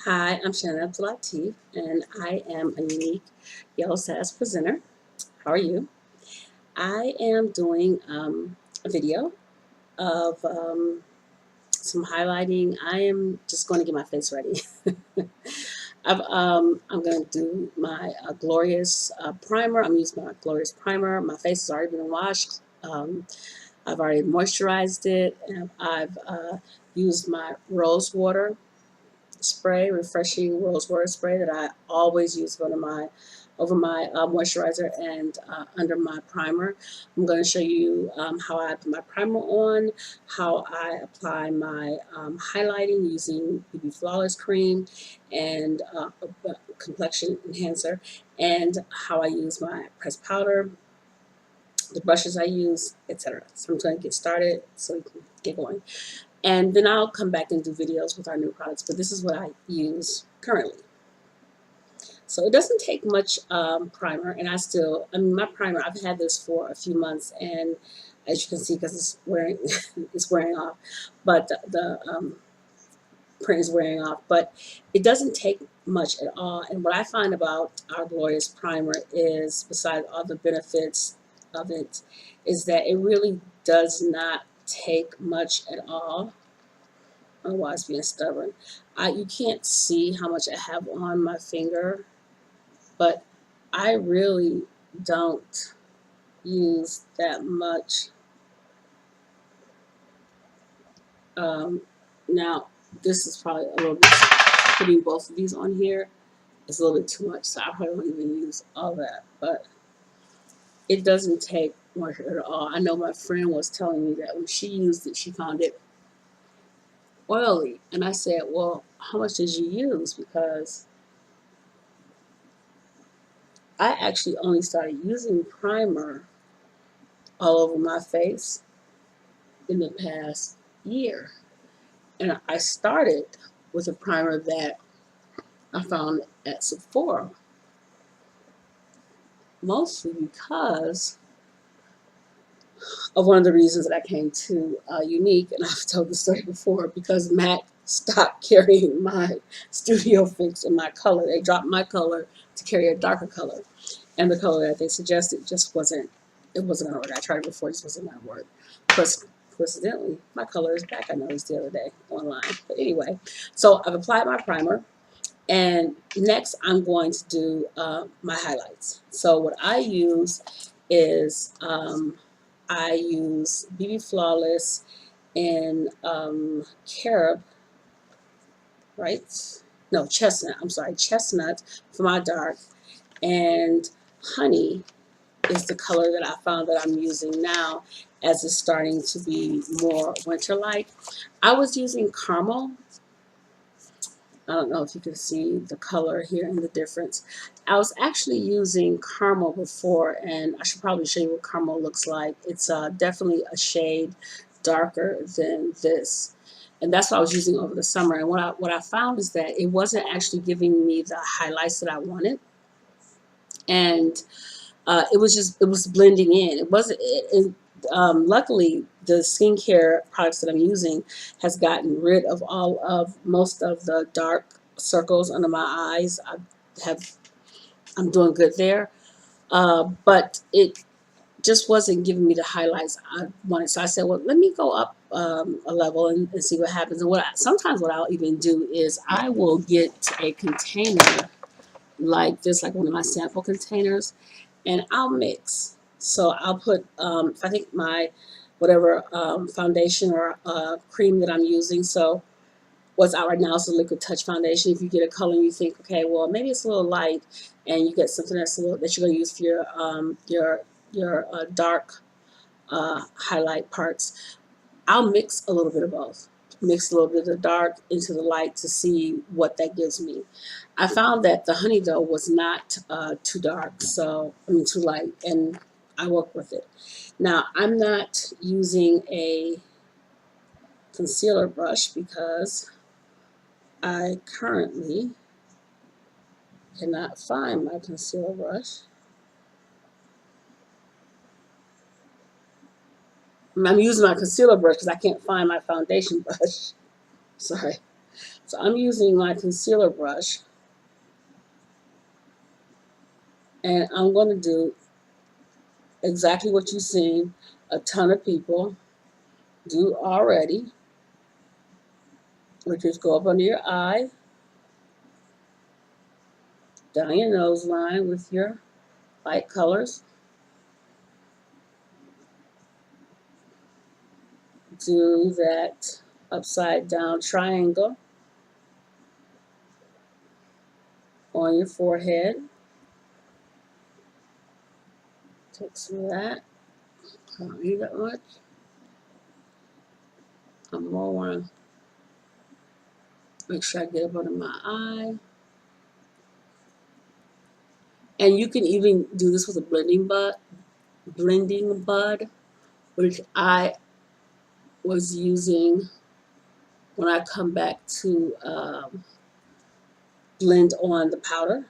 Hi, I'm Shannon Abdul-Latif, and I am a Younique Yellow Sass presenter. How are you? I am doing a video of some highlighting. I am just going to get my face ready. I'm going to do my Glorious primer. I'm using my Glorious primer. My face has already been washed. I've already moisturized it, and I've used my rose water spray, refreshing rose water spray that I always use over my moisturizer and under my primer. I'm going to show you how I put my primer on, how I apply my highlighting using BB Flawless cream and complexion enhancer, and how I use my pressed powder, the brushes I use, etc. So I'm going to get started so we can get going. And then I'll come back and do videos with our new products, but this is what I use currently. So it doesn't take much primer, and I mean, my primer, I've had this for a few months, and as you can see, because it's wearing, it's wearing off, but the print is wearing off, but it doesn't take much at all. And what I find about our Glorious primer is, besides all the benefits of it, is that it really does not take much at all. I don't know why it's being stubborn. You can't see how much I have on my finger, but I really don't use that much. Now, this is probably a little bit, putting both of these on here is a little bit too much, so I probably don't even use all that, but it doesn't take much at all. I know my friend was telling me that when she used it, she found it oily, and I said, well, how much did you use? Because I actually only started using primer all over my face in the past year. And I started with a primer that I found at Sephora, mostly because of one of the reasons that I came to Younique, and I've told the story before, because MAC stopped carrying my Studio Fix in my color. They dropped my color to carry a darker color, and the color that they suggested just wasn't, it wasn't going to work. I tried it before, it just wasn't going to work. Coincidentally, my color is back. I noticed the other day online. But anyway, so I've applied my primer, and next I'm going to do my highlights. So what I use is I use BB Flawless in carob, right? No, chestnut. I'm sorry, chestnut for my dark, and honey is the color that I found that I'm using now, as it's starting to be more winter-like. I was using caramel. I don't know if you can see the color here and the difference. I was actually using caramel before, and I should probably show you what caramel looks like. It's definitely a shade darker than this. And that's what I was using over the summer. And what I found is that it wasn't actually giving me the highlights that I wanted. And it was blending in. It wasn't. Luckily, the skincare products that I'm using has gotten rid of most of the dark circles under my eyes. I'm doing good there, but it just wasn't giving me the highlights I wanted. So I said, well, let me go up a level and see what happens. And sometimes what I'll even do is I will get a container like this, like one of my sample containers, and I'll mix. So I'll put, if I think my whatever foundation or cream that I'm using, so what's out right now is the Liquid Touch foundation. If you get a color and you think, okay, well, maybe it's a little light, and you get something that's that you're going to use for your dark highlight parts, I'll mix a little bit of both. Mix a little bit of the dark into the light to see what that gives me. I found that the honey though was not too dark, so I mean too light, and I work with it. Now I'm not using a concealer brush because I currently cannot find my concealer brush. I'm using my concealer brush because I can't find my foundation brush. Sorry. So I'm using my concealer brush, and I'm going to do exactly what you've seen a ton of people do already, which is go up under your eye, down your nose line with your light colors, do that upside down triangle on your forehead. Take some of that. I don't need that much. I more want to make sure I get up under my eye. And you can even do this with a blending bud, which I was using when I come back to blend on the powder.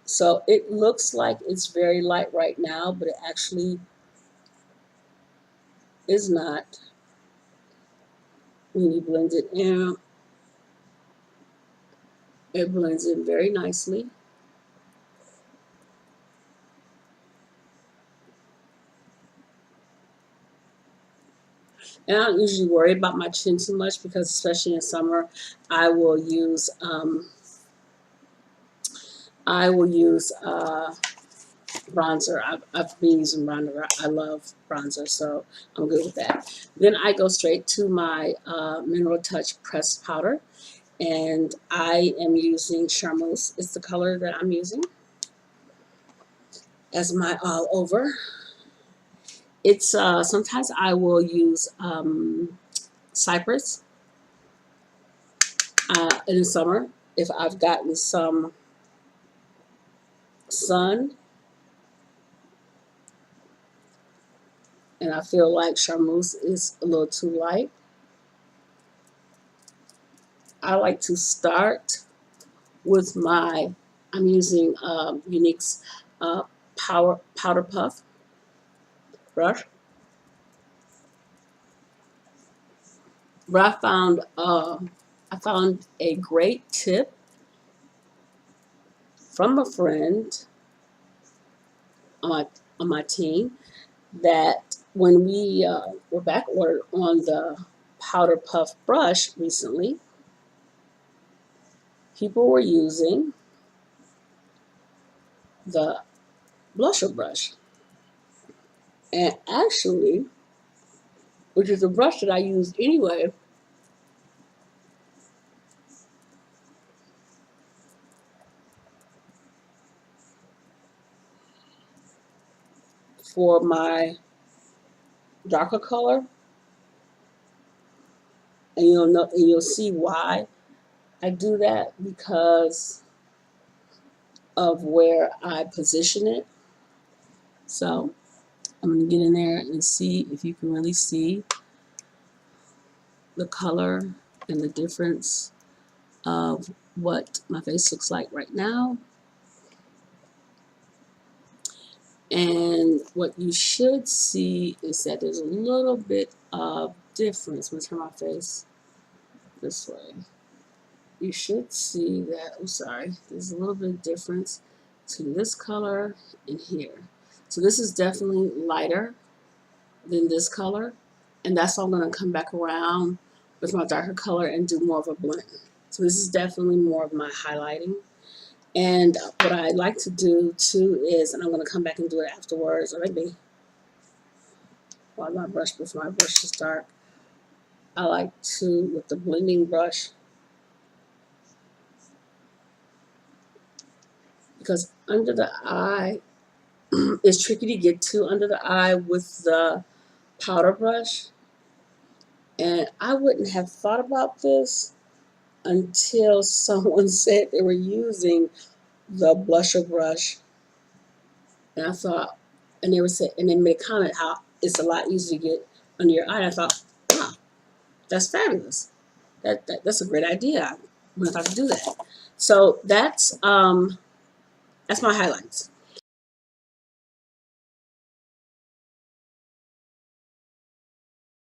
So it looks like it's very light right now, but it actually is not. When you blend it in, it blends in very nicely. And I don't usually worry about my chin too much because, especially in summer, I will use bronzer. I've been using bronzer. I love bronzer, so I'm good with that. Then I go straight to my Mineral Touch pressed powder, and I am using Charmeuse. It's the color that I'm using as my all over. It's sometimes I will use Cypress in the summer if I've gotten some sun and I feel like Charmeuse is a little too light. I like to start with I'm using Younique's powder puff brush. But I found a great tip from a friend on my team that when we were back ordered on the powder puff brush recently, people were using the blusher brush. And actually, which is a brush that I used anyway, for my darker color, and you'll see why I do that, because of where I position it. So I'm gonna get in there and see if you can really see the color and the difference of what my face looks like right now. And what you should see is that there's a little bit of difference. Let me turn my face this way. You should see that, I'm sorry, there's a little bit of difference to this color and here. So this is definitely lighter than this color. And that's why I'm going to come back around with my darker color and do more of a blend. So this is definitely more of my highlighting. And what I like to do too is, and I'm going to come back and do it afterwards, or maybe while my brush, before my brush is dark, I like to, with the blending brush, because under the eye, it's tricky to get to under the eye with the powder brush. And I wouldn't have thought about this until someone said they were using the blusher brush, and I thought, and they made a comment how it's a lot easier to get under your eye. I thought, wow, That's fabulous. That's a great idea. I'm gonna have to do that. So that's my highlights.